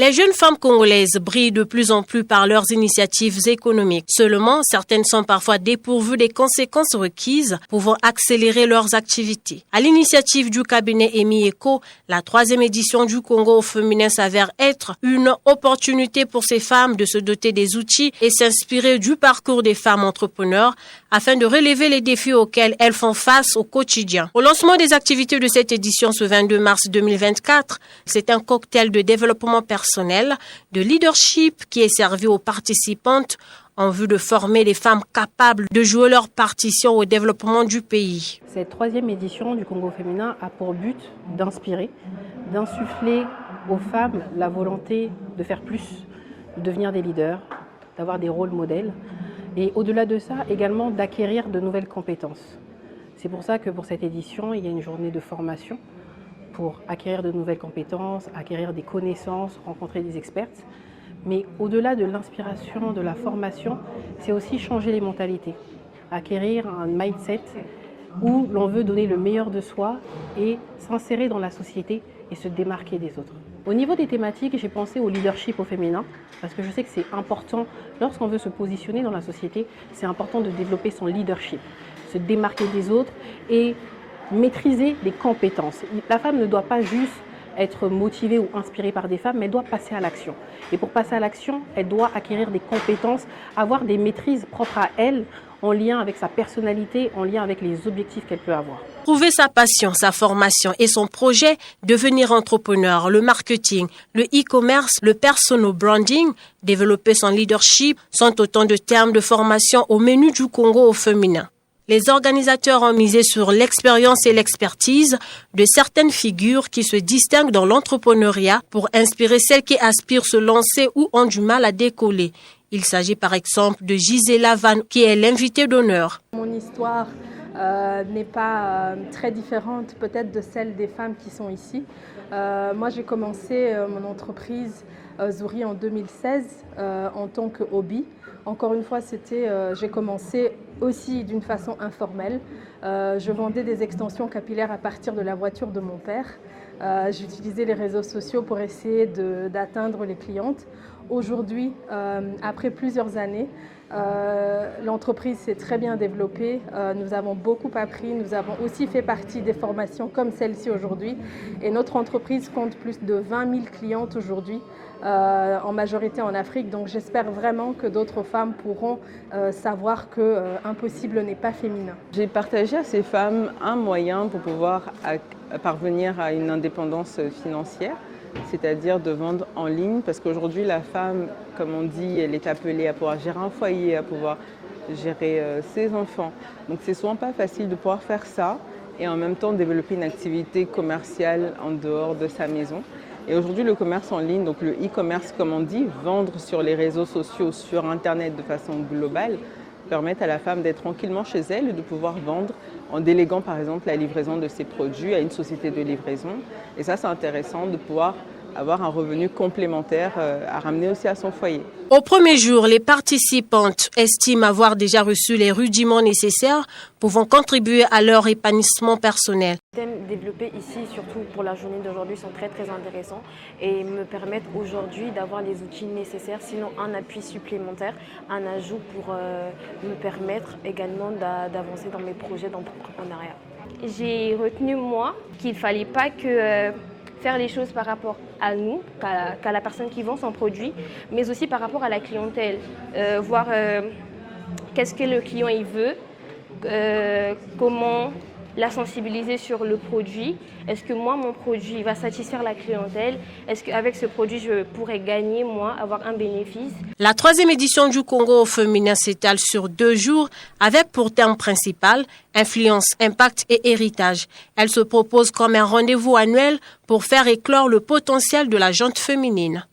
Les jeunes femmes congolaises brillent de plus en plus par leurs initiatives économiques. Seulement, certaines sont parfois dépourvues des conséquences requises pouvant accélérer leurs activités. À l'initiative du cabinet EMI Eco, la 3e édition du Congo au féminin s'avère être une opportunité pour ces femmes de se doter des outils et s'inspirer du parcours des femmes entrepreneurs afin de relever les défis auxquels elles font face au quotidien. Au lancement des activités de cette édition ce 22 mars 2024, c'est un cocktail de développement personnel, de leadership qui est servi aux participantes en vue de former les femmes capables de jouer leur partition au développement du pays. Cette 3e édition du Congo féminin a pour but d'inspirer, d'insuffler aux femmes la volonté de faire plus, de devenir des leaders, d'avoir des rôles modèles et au-delà de ça également d'acquérir de nouvelles compétences. C'est pour ça que pour cette édition, il y a une journée de formation pour acquérir de nouvelles compétences, acquérir des connaissances, rencontrer des experts. Mais au-delà de l'inspiration, de la formation, c'est aussi changer les mentalités, acquérir un mindset où l'on veut donner le meilleur de soi et s'insérer dans la société et se démarquer des autres. Au niveau des thématiques, j'ai pensé au leadership au féminin parce que je sais que c'est important, lorsqu'on veut se positionner dans la société, c'est important de développer son leadership, se démarquer des autres et maîtriser des compétences. La femme ne doit pas juste être motivée ou inspirée par des femmes, mais elle doit passer à l'action. Et pour passer à l'action, elle doit acquérir des compétences, avoir des maîtrises propres à elle, en lien avec sa personnalité, en lien avec les objectifs qu'elle peut avoir. Trouver sa passion, sa formation et son projet, devenir entrepreneur, le marketing, le e-commerce, le personal branding, développer son leadership sont autant de termes de formation au menu du Congo au féminin. Les organisateurs ont misé sur l'expérience et l'expertise de certaines figures qui se distinguent dans l'entrepreneuriat pour inspirer celles qui aspirent se lancer ou ont du mal à décoller. Il s'agit par exemple de Gisela Van, qui est l'invitée d'honneur. Mon histoire n'est pas très différente peut-être de celle des femmes qui sont ici. Moi, j'ai commencé mon entreprise Zouri en 2016 en tant que hobby. Encore une fois, j'ai commencé aussi d'une façon informelle. Je vendais des extensions capillaires à partir de la voiture de mon père. J'utilisais les réseaux sociaux pour essayer d'atteindre les clientes. Aujourd'hui, après plusieurs années, l'entreprise s'est très bien développée. Nous avons beaucoup appris. Nous avons aussi fait partie des formations comme celle-ci aujourd'hui. Et notre entreprise compte plus de 20 000 clientes aujourd'hui, en majorité en Afrique. Donc j'espère vraiment que d'autres femmes pourront savoir que impossible n'est pas féminin. J'ai partagé à ces femmes un moyen pour pouvoir parvenir à une indépendance financière, c'est-à-dire de vendre en ligne, parce qu'aujourd'hui la femme, comme on dit, elle est appelée à pouvoir gérer un foyer, à pouvoir gérer ses enfants. Donc c'est souvent pas facile de pouvoir faire ça et en même temps développer une activité commerciale en dehors de sa maison. Et aujourd'hui le commerce en ligne, donc le e-commerce comme on dit, vendre sur les réseaux sociaux, sur internet de façon globale, permettent à la femme d'être tranquillement chez elle et de pouvoir vendre en déléguant par exemple la livraison de ses produits à une société de livraison. Et ça, c'est intéressant de pouvoir avoir un revenu complémentaire à ramener aussi à son foyer. Au premier jour, les participantes estiment avoir déjà reçu les rudiments nécessaires pouvant contribuer à leur épanouissement personnel. Les thèmes développés ici, surtout pour la journée d'aujourd'hui, sont très intéressants et me permettent aujourd'hui d'avoir les outils nécessaires, sinon un appui supplémentaire, un ajout pour me permettre également d'avancer dans mes projets d'entrepreneuriat. J'ai retenu moi qu'il ne fallait pas que faire les choses par rapport à nous, qu'à la personne qui vend son produit, mais aussi par rapport à la clientèle. Voir qu'est-ce que le client il veut, comment la sensibiliser sur le produit. Est-ce que moi, mon produit va satisfaire la clientèle? Est-ce qu'avec ce produit, je pourrais gagner, moi, avoir un bénéfice? La 3e édition du Congo au féminin s'étale sur 2 jours avec pour thème principal influence, impact et héritage. Elle se propose comme un rendez-vous annuel pour faire éclore le potentiel de la gente féminine.